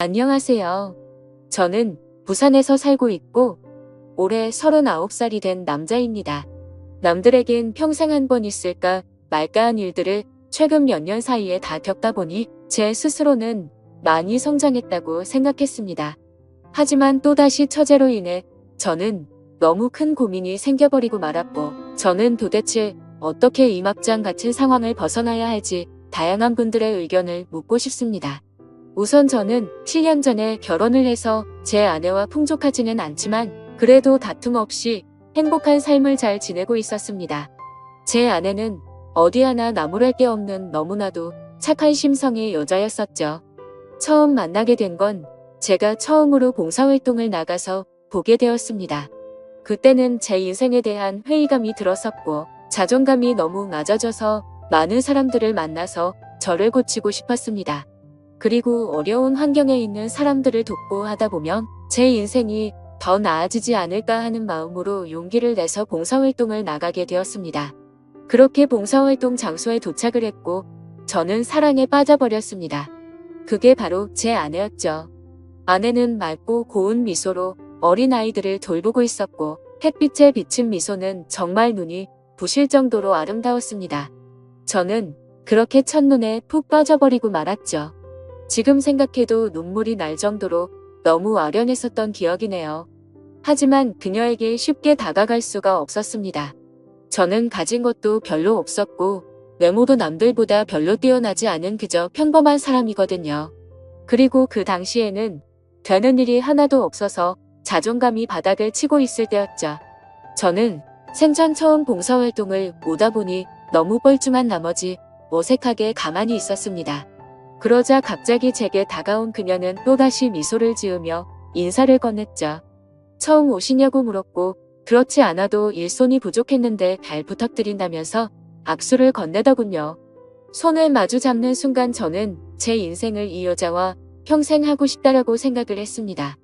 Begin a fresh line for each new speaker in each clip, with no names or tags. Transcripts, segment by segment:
안녕하세요. 저는 부산에서 살고 있고 올해 39살이 된 남자입니다. 남들에겐 평생 한 번 있을까 말까 한 일들을 최근 몇 년 사이에 다 겪다 보니 제 스스로는 많이 성장했다고 생각했습니다. 하지만 또다시 처제로 인해 저는 너무 큰 고민이 생겨버리고 말았고, 저는 도대체 어떻게 이 막장 같은 상황을 벗어나야 할지 다양한 분들의 의견을 묻고 싶습니다. 우선 저는 7년 전에 결혼을 해서 제 아내와 풍족하지는 않지만 그래도 다툼 없이 행복한 삶을 잘 지내고 있었습니다. 제 아내는 어디 하나 나무랄 게 없는 너무나도 착한 심성의 여자였었죠. 처음 만나게 된 건 제가 처음으로 봉사활동을 나가서 보게 되었습니다. 그때는 제 인생에 대한 회의감이 들었었고 자존감이 너무 낮아져서 많은 사람들을 만나서 저를 고치고 싶었습니다. 그리고 어려운 환경에 있는 사람들을 돕고 하다 보면 제 인생이 더 나아지지 않을까 하는 마음으로 용기를 내서 봉사활동을 나가게 되었습니다. 그렇게 봉사활동 장소에 도착을 했고 저는 사랑에 빠져버렸습니다. 그게 바로 제 아내였죠. 아내는 맑고 고운 미소로 어린아이들을 돌보고 있었고 햇빛에 비친 미소는 정말 눈이 부실 정도로 아름다웠습니다. 저는 그렇게 첫눈에 푹 빠져버리고 말았죠. 지금 생각해도 눈물이 날 정도로 너무 아련했었던 기억이네요. 하지만 그녀에게 쉽게 다가갈 수가 없었습니다. 저는 가진 것도 별로 없었고 외모도 남들보다 별로 뛰어나지 않은 그저 평범한 사람이거든요. 그리고 그 당시에는 되는 일이 하나도 없어서 자존감이 바닥을 치고 있을 때였죠. 저는 생전 처음 봉사활동을 오다 보니 너무 뻘쭘한 나머지 어색하게 가만히 있었습니다. 그러자 갑자기 제게 다가온 그녀는 또다시 미소를 지으며 인사를 건넸죠. 처음 오시냐고 물었고 그렇지 않아도 일손이 부족했는데 잘 부탁드린다면서 악수를 건네더군요. 손을 마주 잡는 순간 저는 제 인생을 이 여자와 평생 하고 싶다라고 생각을 했습니다.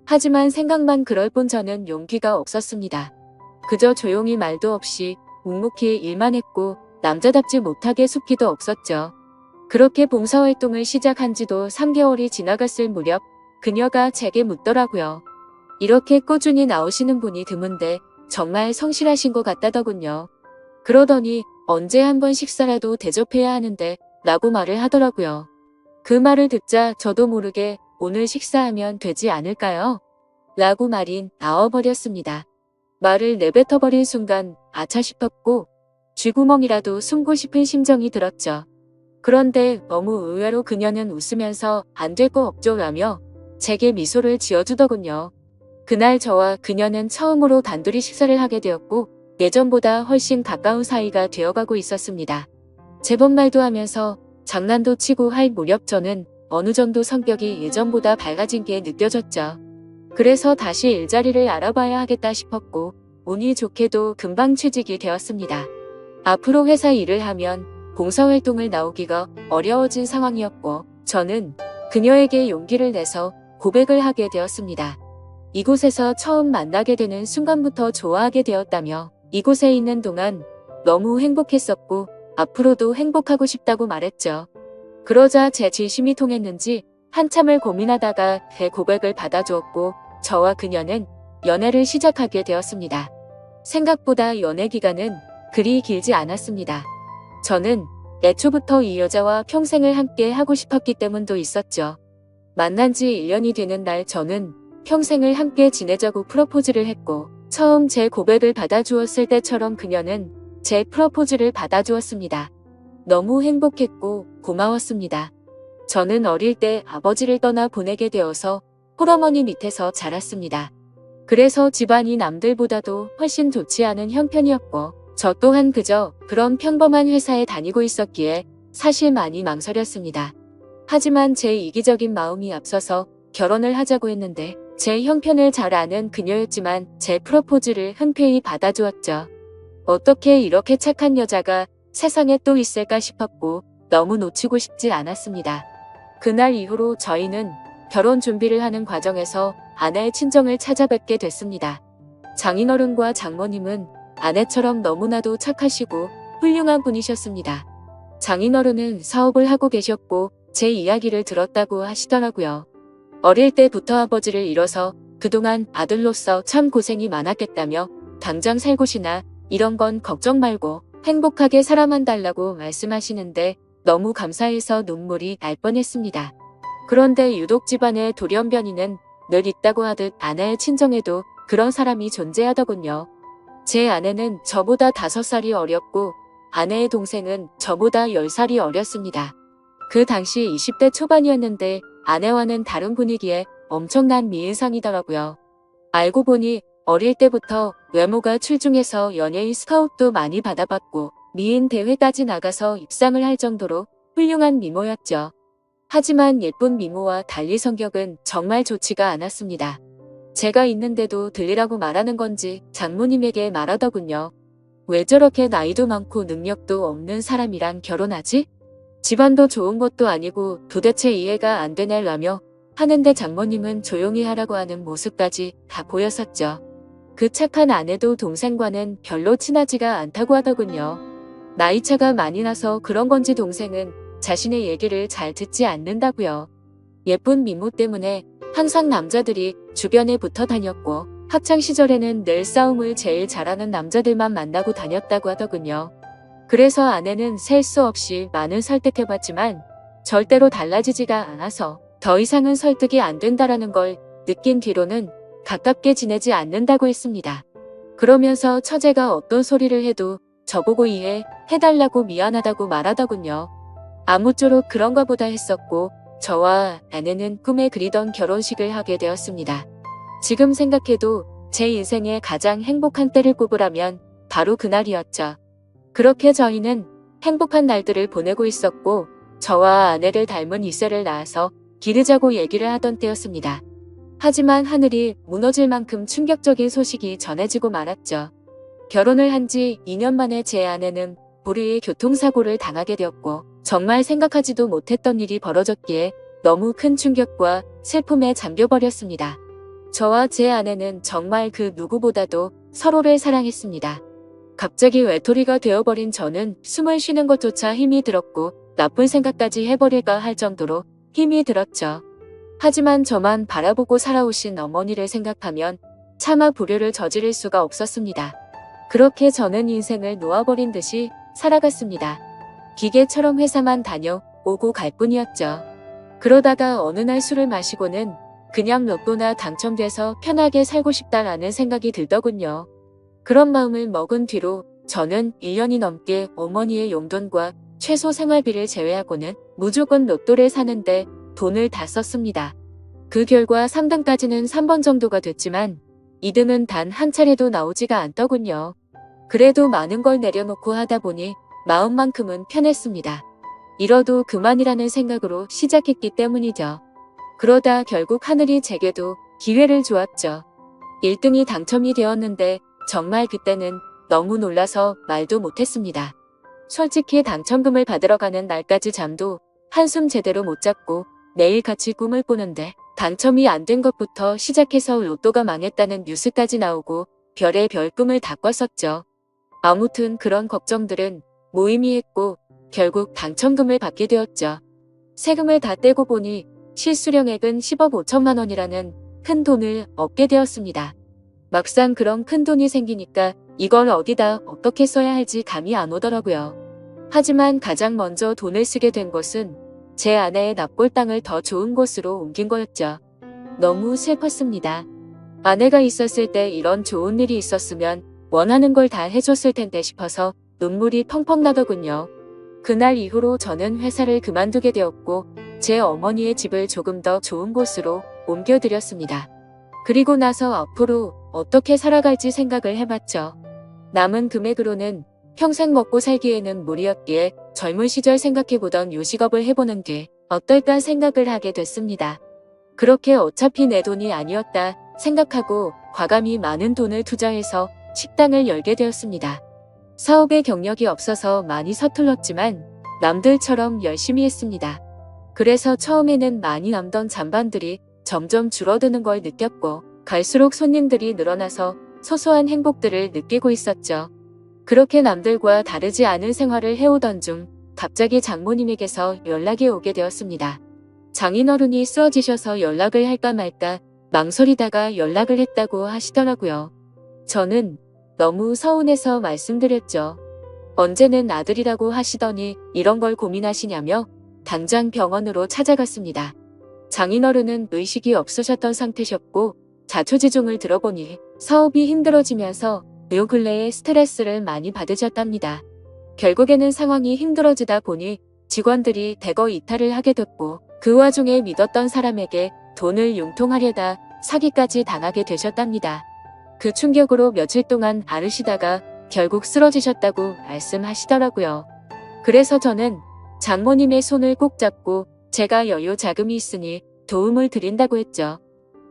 하지만 생각만 그럴 뿐 저는 용기가 없었습니다. 그저 조용히 말도 없이 묵묵히 일만 했고 남자답지 못하게 숙기도 없었죠. 그렇게 봉사활동을 시작한 지도 3개월이 지나갔을 무렵 그녀가 제게 묻더라고요. 이렇게 꾸준히 나오시는 분이 드문데 정말 성실하신 것 같다더군요. 그러더니 언제 한번 식사라도 대접해야 하는데 라고 말을 하더라고요. 그 말을 듣자 저도 모르게 오늘 식사하면 되지 않을까요? 라고 말이 나와버렸습니다. 말을 내뱉어버린 순간 아차 싶었고 쥐구멍이라도 숨고 싶은 심정이 들었죠. 그런데 너무 의외로 그녀는 웃으면서 안 될 거 없죠 라며 제게 미소를 지어주더군요. 그날 저와 그녀는 처음으로 단둘이 식사를 하게 되었고 예전보다 훨씬 가까운 사이가 되어가고 있었습니다. 제법 말도 하면서 장난도 치고 할 무렵 저는 어느 정도 성격이 예전보다 밝아진 게 느껴졌죠. 그래서 다시 일자리를 알아봐야 하겠다 싶었고 운이 좋게도 금방 취직이 되었습니다. 앞으로 회사 일을 하면 봉사활동을 나오기가 어려워진 상황이었고 저는 그녀에게 용기를 내서 고백을 하게 되었습니다. 이곳에서 처음 만나게 되는 순간부터 좋아하게 되었다며 이곳에 있는 동안 너무 행복했었고 앞으로도 행복하고 싶다고 말했죠. 그러자 제 진심이 통했는지 한참을 고민하다가 제 고백을 받아주었고 저와 그녀는 연애를 시작하게 되었습니다. 생각보다 연애 기간은 그리 길지 않았습니다. 저는 애초부터 이 여자와 평생을 함께 하고 싶었기 때문도 있었죠. 만난 지 1년이 되는 날 저는 평생을 함께 지내자고 프로포즈를 했고 처음 제 고백을 받아주었을 때처럼 그녀는 제 프로포즈를 받아주었습니다. 너무 행복했고 고마웠습니다. 저는 어릴 때 아버지를 떠나 보내게 되어서 홀어머니 밑에서 자랐습니다. 그래서 집안이 남들보다도 훨씬 좋지 않은 형편이었고 저 또한 그저 그런 평범한 회사에 다니고 있었기에 사실 많이 망설였습니다. 하지만 제 이기적인 마음이 앞서서 결혼을 하자고 했는데 제 형편을 잘 아는 그녀였지만 제 프로포즈를 흔쾌히 받아주었죠. 어떻게 이렇게 착한 여자가 세상에 또 있을까 싶었고 너무 놓치고 싶지 않았습니다. 그날 이후로 저희는 결혼 준비를 하는 과정에서 아내의 친정을 찾아뵙게 됐습니다. 장인어른과 장모님은 아내처럼 너무나도 착하시고 훌륭한 분이셨습니다. 장인어른은 사업을 하고 계셨고 제 이야기를 들었다고 하시더라고요. 어릴 때부터 아버지를 잃어서 그동안 아들로서 참 고생이 많았겠다며 당장 살 곳이나 이런 건 걱정 말고 행복하게 살아만 달라고 말씀하시는데 너무 감사해서 눈물이 날 뻔했습니다. 그런데 유독 집안의 돌연변이는 늘 있다고 하듯 아내의 친정에도 그런 사람이 존재하더군요. 제 아내는 저보다 5살이 어렸고 아내의 동생은 저보다 10살이 어렸습니다. 그 당시 20대 초반이었는데 아내와는 다른 분위기에 엄청난 미인상이더라고요. 알고 보니 어릴 때부터 외모가 출중해서 연예인 스카웃도 많이 받아봤고 미인 대회까지 나가서 입상을 할 정도로 훌륭한 미모였죠. 하지만 예쁜 미모와 달리 성격은 정말 좋지가 않았습니다. 제가 있는데도 들리라고 말하는 건지 장모님에게 말하더군요. 왜 저렇게 나이도 많고 능력도 없는 사람이랑 결혼하지? 집안도 좋은 것도 아니고 도대체 이해가 안 되네라며 하는데 장모님은 조용히 하라고 하는 모습까지 다 보였었죠. 그 착한 아내도 동생과는 별로 친하지가 않다고 하더군요. 나이차가 많이 나서 그런 건지 동생은 자신의 얘기를 잘 듣지 않는다고요. 예쁜 미모 때문에 항상 남자들이 주변에 붙어 다녔고 학창시절에는 늘 싸움을 제일 잘하는 남자들만 만나고 다녔다고 하더군요. 그래서 아내는 셀 수 없이 많은 설득해봤지만 절대로 달라지지가 않아서 더 이상은 설득이 안 된다라는 걸 느낀 뒤로는 가깝게 지내지 않는다고 했습니다. 그러면서 처제가 어떤 소리를 해도 저보고 이해해달라고 미안하다고 말하더군요. 아무쪼록 그런가 보다 했었고 저와 아내는 꿈에 그리던 결혼식을 하게 되었습니다. 지금 생각해도 제 인생의 가장 행복한 때를 꼽으라면 바로 그날이었죠. 그렇게 저희는 행복한 날들을 보내고 있었고 저와 아내를 닮은 2세를 낳아서 기르자고 얘기를 하던 때였습니다. 하지만 하늘이 무너질 만큼 충격적인 소식이 전해지고 말았죠. 결혼을 한 지 2년 만에 제 아내는 불의의 교통사고를 당하게 되었고 정말 생각하지도 못했던 일이 벌어졌기에 너무 큰 충격과 슬픔에 잠겨버렸습니다. 저와 제 아내는 정말 그 누구보다도 서로를 사랑했습니다. 갑자기 외톨이가 되어버린 저는 숨을 쉬는 것조차 힘이 들었고 나쁜 생각까지 해버릴까 할 정도로 힘이 들었죠. 하지만 저만 바라보고 살아오신 어머니를 생각하면 차마 불효를 저지를 수가 없었습니다. 그렇게 저는 인생을 놓아버린 듯이 살아갔습니다. 기계처럼 회사만 다녀오고 갈 뿐이었죠. 그러다가 어느 날 술을 마시고는 그냥 로또나 당첨돼서 편하게 살고 싶다라는 생각이 들더군요. 그런 마음을 먹은 뒤로 저는 1년이 넘게 어머니의 용돈과 최소 생활비를 제외하고는 무조건 로또를 사는데 돈을 다 썼습니다. 그 결과 3등까지는 3번 정도가 됐지만 2등은 단 한 차례도 나오지가 않더군요. 그래도 많은 걸 내려놓고 하다 보니 마음만큼은 편했습니다. 이뤄도 그만이라는 생각으로 시작했기 때문이죠. 그러다 결국 하늘이 제게도 기회를 주었죠. 1등이 당첨이 되었는데 정말 그때는 너무 놀라서 말도 못했습니다. 솔직히 당첨금을 받으러 가는 날까지 잠도 한숨 제대로 못 잤고 매일같이 꿈을 꾸는데 당첨이 안 된 것부터 시작해서 로또가 망했다는 뉴스까지 나오고 별의 별 꿈을 다 꿨었죠. 아무튼 그런 걱정들은 무의미했고 결국 당첨금을 받게 되었죠. 세금을 다 떼고 보니 실수령액은 10억 5천만 원이라는 큰 돈을 얻게 되었습니다. 막상 그런 큰 돈이 생기니까 이걸 어디다 어떻게 써야 할지 감이 안 오더라고요. 하지만 가장 먼저 돈을 쓰게 된 것은 제 아내의 납골 땅을 더 좋은 곳으로 옮긴 거였죠. 너무 슬펐습니다. 아내가 있었을 때 이런 좋은 일이 있었으면 원하는 걸 다 해줬을 텐데 싶어서 눈물이 펑펑 나더군요. 그날 이후로 저는 회사를 그만두게 되었고 제 어머니의 집을 조금 더 좋은 곳으로 옮겨드렸습니다. 그리고 나서 앞으로 어떻게 살아갈지 생각을 해봤죠. 남은 금액으로는 평생 먹고 살기에는 무리였기에 젊은 시절 생각해보던 요식업을 해보는 게 어떨까 생각을 하게 됐습니다. 그렇게 어차피 내 돈이 아니었다 생각하고 과감히 많은 돈을 투자해서 식당을 열게 되었습니다. 사업에 경력이 없어서 많이 서툴렀지만 남들처럼 열심히 했습니다. 그래서 처음에는 많이 남던 잔반들이 점점 줄어드는 걸 느꼈고 갈수록 손님들이 늘어나서 소소한 행복들을 느끼고 있었죠. 그렇게 남들과 다르지 않은 생활을 해오던 중 갑자기 장모님에게서 연락이 오게 되었습니다. 장인어른이 쓰러지셔서 연락을 할까 말까 망설이다가 연락을 했다고 하시더라고요. 저는 너무 서운해서 말씀드렸죠. 언제는 아들이라고 하시더니 이런 걸 고민하시냐며 당장 병원으로 찾아갔습니다. 장인어른은 의식이 없으셨던 상태셨고 자초지종을 들어보니 사업이 힘들어지면서 요 근래에 스트레스를 많이 받으셨답니다. 결국에는 상황이 힘들어지다 보니 직원들이 대거 이탈을 하게 됐고 그 와중에 믿었던 사람에게 돈을 융통하려다 사기까지 당하게 되셨답니다. 그 충격으로 며칠 동안 앓으시다가 결국 쓰러지셨다고 말씀하시더라고요. 그래서 저는 장모님의 손을 꼭 잡고 제가 여유 자금이 있으니 도움을 드린다고 했죠.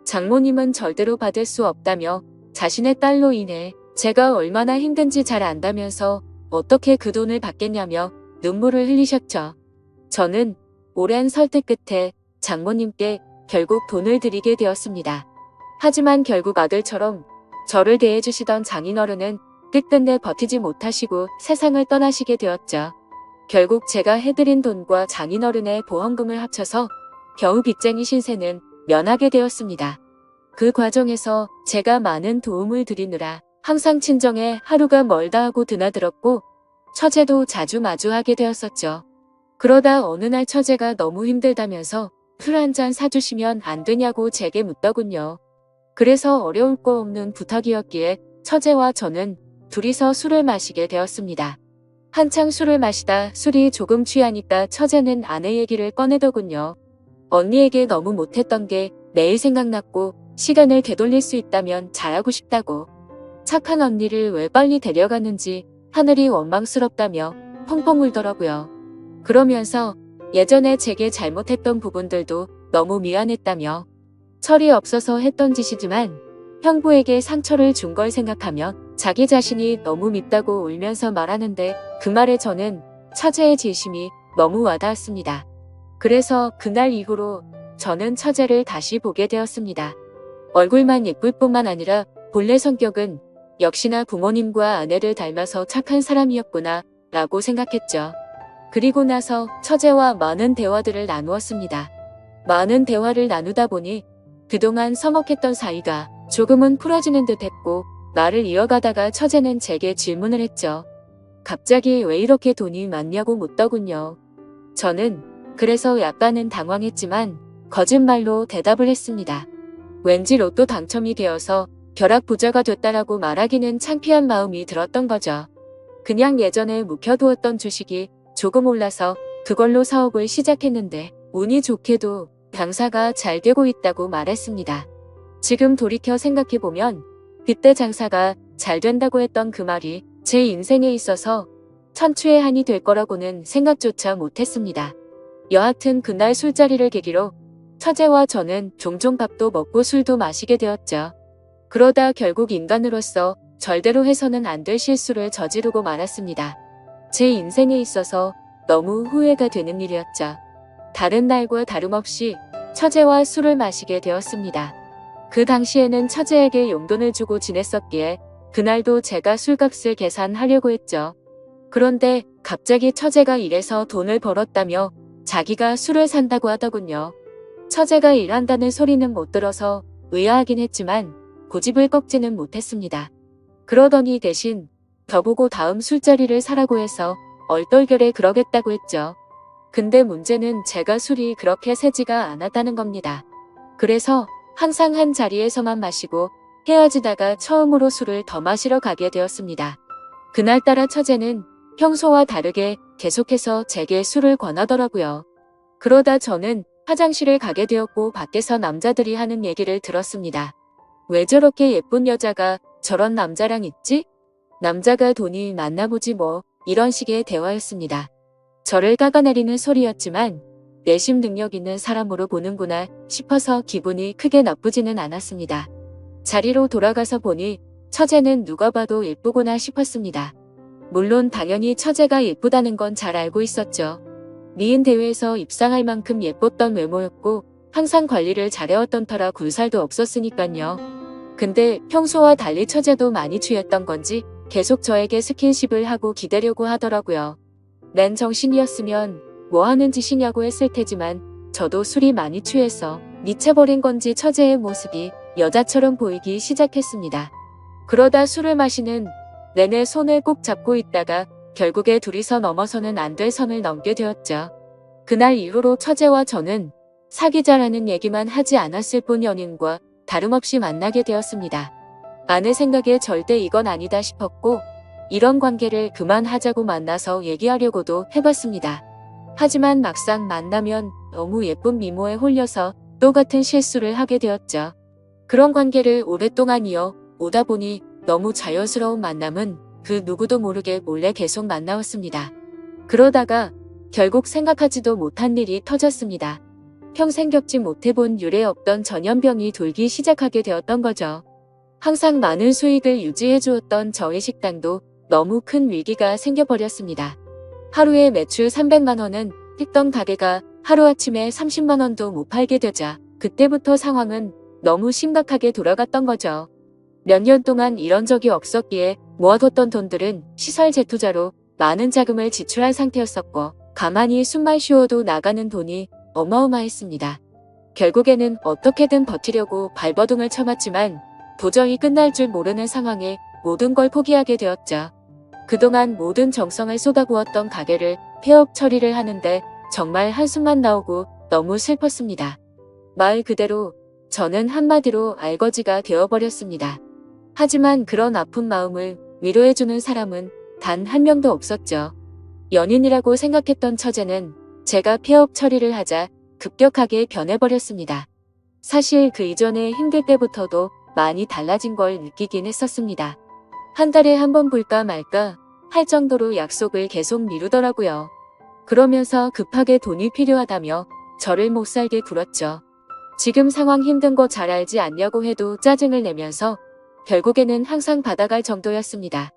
장모님은 절대로 받을 수 없다며 자신의 딸로 인해 제가 얼마나 힘든지 잘 안다면서 어떻게 그 돈을 받겠냐며 눈물을 흘리셨죠. 저는 오랜 설득 끝에 장모님께 결국 돈을 드리게 되었습니다. 하지만 결국 아들처럼 저를 대해주시던 장인어른은 끝끝내 버티지 못하시고 세상을 떠나시게 되었죠. 결국 제가 해드린 돈과 장인어른의 보험금을 합쳐서 겨우 빚쟁이 신세는 면하게 되었습니다. 그 과정에서 제가 많은 도움을 드리느라 항상 친정에 하루가 멀다 하고 드나들었고 처제도 자주 마주하게 되었었죠. 그러다 어느 날 처제가 너무 힘들다면서 술 한 잔 사주시면 안 되냐고 제게 묻더군요. 그래서 어려울 거 없는 부탁이었기에 처제와 저는 둘이서 술을 마시게 되었습니다. 한창 술을 마시다 술이 조금 취하니까 처제는 아내 얘기를 꺼내더군요. 언니에게 너무 못했던 게 매일 생각났고 시간을 되돌릴 수 있다면 잘하고 싶다고. 착한 언니를 왜 빨리 데려가는지 하늘이 원망스럽다며 펑펑 울더라고요. 그러면서 예전에 제게 잘못했던 부분들도 너무 미안했다며 철이 없어서 했던 짓이지만 형부에게 상처를 준 걸 생각하면 자기 자신이 너무 밉다고 울면서 말하는데 그 말에 저는 처제의 진심이 너무 와닿았습니다. 그래서 그날 이후로 저는 처제를 다시 보게 되었습니다. 얼굴만 예쁠 뿐만 아니라 본래 성격은 역시나 부모님과 아내를 닮아서 착한 사람이었구나 라고 생각했죠. 그리고 나서 처제와 많은 대화들을 나누었습니다. 많은 대화를 나누다 보니 그동안 서먹했던 사이가 조금은 풀어지는 듯 했고 말을 이어가다가 처제는 제게 질문을 했죠. 갑자기 왜 이렇게 돈이 많냐고 묻더군요. 저는 그래서 약간은 당황했지만 거짓말로 대답을 했습니다. 왠지 로또 당첨이 되어서 벼락부자가 됐다라고 말하기는 창피한 마음이 들었던 거죠. 그냥 예전에 묵혀두었던 주식이 조금 올라서 그걸로 사업을 시작했는데 운이 좋게도 장사가 잘 되고 있다고 말했습니다. 지금 돌이켜 생각해보면 그때 장사가 잘 된다고 했던 그 말이 제 인생에 있어서 천추의 한이 될 거라고는 생각조차 못했습니다. 여하튼 그날 술자리를 계기로 처제와 저는 종종 밥도 먹고 술도 마시게 되었죠. 그러다 결국 인간으로서 절대로 해서는 안 될 실수를 저지르고 말았습니다. 제 인생에 있어서 너무 후회가 되는 일이었죠. 다른 날과 다름없이 처제와 술을 마시게 되었습니다. 그 당시에는 처제에게 용돈을 주고 지냈었기에 그날도 제가 술값을 계산하려고 했죠. 그런데 갑자기 처제가 일해서 돈을 벌었다며 자기가 술을 산다고 하더군요. 처제가 일한다는 소리는 못 들어서 의아하긴 했지만 고집을 꺾지는 못했습니다. 그러더니 대신 저보고 다음 술자리를 사라고 해서 얼떨결에 그러겠다고 했죠. 근데 문제는 제가 술이 그렇게 세지가 않았다는 겁니다. 그래서 항상 한 자리에서만 마시고 헤어지다가 처음으로 술을 더 마시러 가게 되었습니다. 그날따라 처제는 평소와 다르게 계속해서 제게 술을 권하더라고요. 그러다 저는 화장실을 가게 되었고 밖에서 남자들이 하는 얘기를 들었습니다. 왜 저렇게 예쁜 여자가 저런 남자랑 있지? 남자가 돈이 많나 보지 뭐, 이런 식의 대화였습니다. 저를 깎아내리는 소리였지만 내심 능력 있는 사람으로 보는구나 싶어서 기분이 크게 나쁘지는 않았습니다. 자리로 돌아가서 보니 처제는 누가 봐도 예쁘구나 싶었습니다. 물론 당연히 처제가 예쁘다는 건 잘 알고 있었죠. 미인 대회에서 입상할 만큼 예뻤던 외모였고 항상 관리를 잘해왔던 터라 군살도 없었으니깐요. 근데 평소와 달리 처제도 많이 취했던 건지 계속 저에게 스킨십을 하고 기대려고 하더라고요. 맨 정신이었으면 뭐 하는 짓이냐고 했을 테지만 저도 술이 많이 취해서 미쳐버린 건지 처제의 모습이 여자처럼 보이기 시작했습니다. 그러다 술을 마시는 내내 손을 꼭 잡고 있다가 결국에 둘이서 넘어서는 안 될 선을 넘게 되었죠. 그날 이후로 처제와 저는 사귀자라는 얘기만 하지 않았을 뿐 연인과 다름없이 만나게 되었습니다. 아내 생각에 절대 이건 아니다 싶었고 이런 관계를 그만하자고 만나서 얘기하려고도 해봤습니다. 하지만 막상 만나면 너무 예쁜 미모에 홀려서 똑같은 실수를 하게 되었죠. 그런 관계를 오랫동안 이어오다 보니 너무 자연스러운 만남은 그 누구도 모르게 몰래 계속 만나왔습니다. 그러다가 결국 생각하지도 못한 일이 터졌습니다. 평생 겪지 못해본 유례 없던 전염병이 돌기 시작하게 되었던 거죠. 항상 많은 수익을 유지해 주었던 저희 식당도 너무 큰 위기가 생겨버렸습니다. 하루에 매출 300만 원은 했던 가게가 하루아침에 30만 원도 못 팔게 되자 그때부터 상황은 너무 심각하게 돌아갔던 거죠. 몇 년 동안 이런 적이 없었기에 모아뒀던 돈들은 시설 재투자로 많은 자금을 지출한 상태였었고 가만히 숨만 쉬어도 나가는 돈이 어마어마했습니다. 결국에는 어떻게든 버티려고 발버둥을 쳐봤지만 도저히 끝날 줄 모르는 상황에 모든 걸 포기하게 되었죠. 그동안 모든 정성을 쏟아부었던 가게를 폐업 처리를 하는데 정말 한숨만 나오고 너무 슬펐습니다. 말 그대로 저는 한마디로 알거지가 되어버렸습니다. 하지만 그런 아픈 마음을 위로해주는 사람은 단 한 명도 없었죠. 연인이라고 생각했던 처제는 제가 폐업 처리를 하자 급격하게 변해버렸습니다. 사실 그 이전에 힘들 때부터도 많이 달라진 걸 느끼긴 했었습니다. 한 달에 한 번 볼까 말까 할 정도로 약속을 계속 미루더라고요. 그러면서 급하게 돈이 필요하다며 저를 못 살게 굴었죠. 지금 상황 힘든 거 잘 알지 않냐고 해도 짜증을 내면서 결국에는 항상 받아갈 정도였습니다.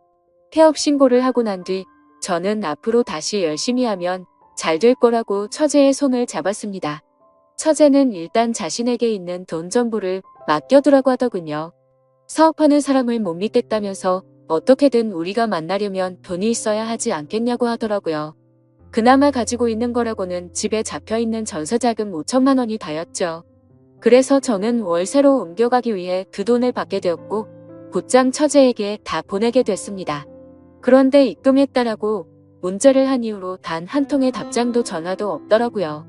폐업 신고를 하고 난 뒤 저는 앞으로 다시 열심히 하면 잘 될 거라고 처제의 손을 잡았습니다. 처제는 일단 자신에게 있는 돈 전부를 맡겨두라고 하더군요. 사업하는 사람을 못 믿겠다면서 어떻게든 우리가 만나려면 돈이 있어야 하지 않겠냐고 하더라고요. 그나마 가지고 있는 거라고는 집에 잡혀있는 전세자금 5천만 원이 다였죠. 그래서 저는 월세로 옮겨가기 위해 그 돈을 받게 되었고 곧장 처제에게 다 보내게 됐습니다. 그런데 입금했다라고 문자를 한 이후로 단 한 통의 답장도 전화도 없더라고요.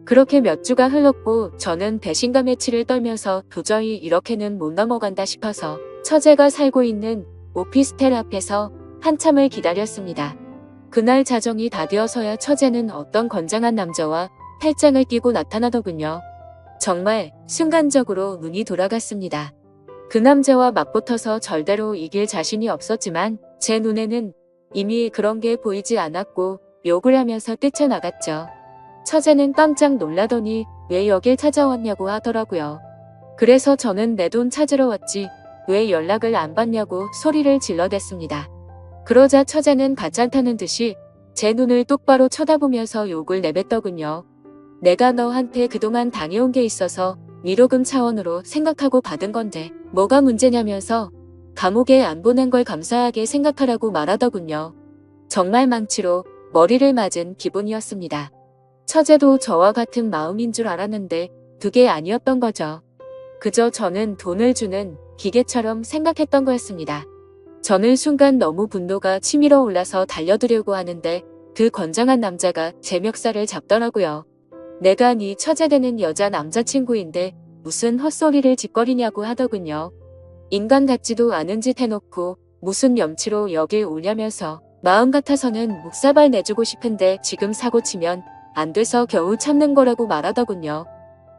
그렇게 몇 주가 흘렀고 저는 배신감에 치를 떨면서 도저히 이렇게는 못 넘어간다 싶어서 처제가 살고 있는 오피스텔 앞에서 한참을 기다렸습니다. 그날 자정이 다 되어서야 처제는 어떤 건장한 남자와 팔짱을 끼고 나타나더군요. 정말 순간적으로 눈이 돌아갔습니다. 그 남자와 맞붙어서 절대로 이길 자신이 없었지만 제 눈에는 이미 그런 게 보이지 않았고 욕을 하면서 뛰쳐나갔죠. 처제는 깜짝 놀라더니 왜 여길 찾아왔냐고 하더라고요. 그래서 저는 내 돈 찾으러 왔지 왜 연락을 안 받냐고 소리를 질러댔습니다. 그러자 처제는 가짠타는 듯이 제 눈을 똑바로 쳐다보면서 욕을 내뱉더군요. 내가 너한테 그동안 당해온 게 있어서 위로금 차원으로 생각하고 받은 건데 뭐가 문제냐면서 감옥에 안 보낸 걸 감사하게 생각하라고 말하더군요. 정말 망치로 머리를 맞은 기분이었습니다. 처제도 저와 같은 마음인 줄 알았는데 그게 아니었던 거죠. 그저 저는 돈을 주는 기계처럼 생각했던 거였습니다. 저는 순간 너무 분노가 치밀어 올라서 달려들려고 하는데 그 건장한 남자가 제 멱살을 잡더라고요. 내가 네 처제되는 여자 남자친구인데 무슨 헛소리를 짓거리냐고 하더군요. 인간 같지도 않은 짓 해놓고 무슨 염치로 여길 오냐면서 마음 같아서는 묵사발 내주고 싶은데 지금 사고치면 안 돼서 겨우 참는 거라고 말하더군요.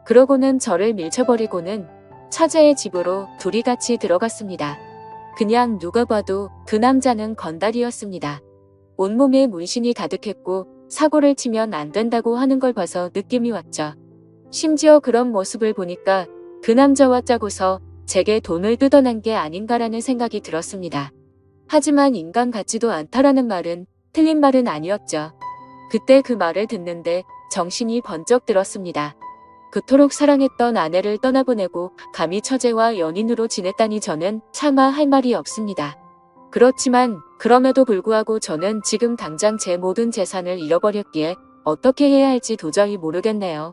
그러고는 저를 밀쳐버리고는 처제의 집으로 둘이 같이 들어갔습니다. 그냥 누가 봐도 그 남자는 건달이었습니다. 온몸에 문신이 가득했고 사고를 치면 안 된다고 하는 걸 봐서 느낌이 왔죠. 심지어 그런 모습을 보니까 그 남자와 짜고서 제게 돈을 뜯어낸 게 아닌가라는 생각이 들었습니다. 하지만 인간 같지도 않다라는 말은 틀린 말은 아니었죠. 그때 그 말을 듣는데 정신이 번쩍 들었습니다. 그토록 사랑했던 아내를 떠나보내고 감히 처제와 연인으로 지냈다니 저는 차마 할 말이 없습니다. 그렇지만 그럼에도 불구하고 저는 지금 당장 제 모든 재산을 잃어버렸기에 어떻게 해야 할지 도저히 모르겠네요.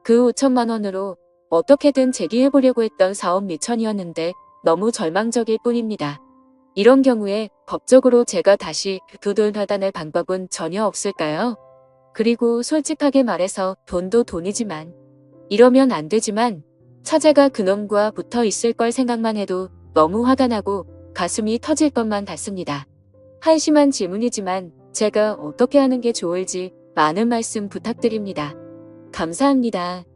그 5천만 원으로 어떻게든 재기해보려고 했던 사업 미천이었는데 너무 절망적일 뿐입니다. 이런 경우에 법적으로 제가 다시 그 돈 받아낼 방법은 전혀 없을까요? 그리고 솔직하게 말해서 돈도 돈이지만 이러면 안 되지만 처제가 그놈과 붙어 있을 걸 생각만 해도 너무 화가 나고 가슴이 터질 것만 같습니다. 한심한 질문이지만 제가 어떻게 하는 게 좋을지 많은 말씀 부탁드립니다. 감사합니다.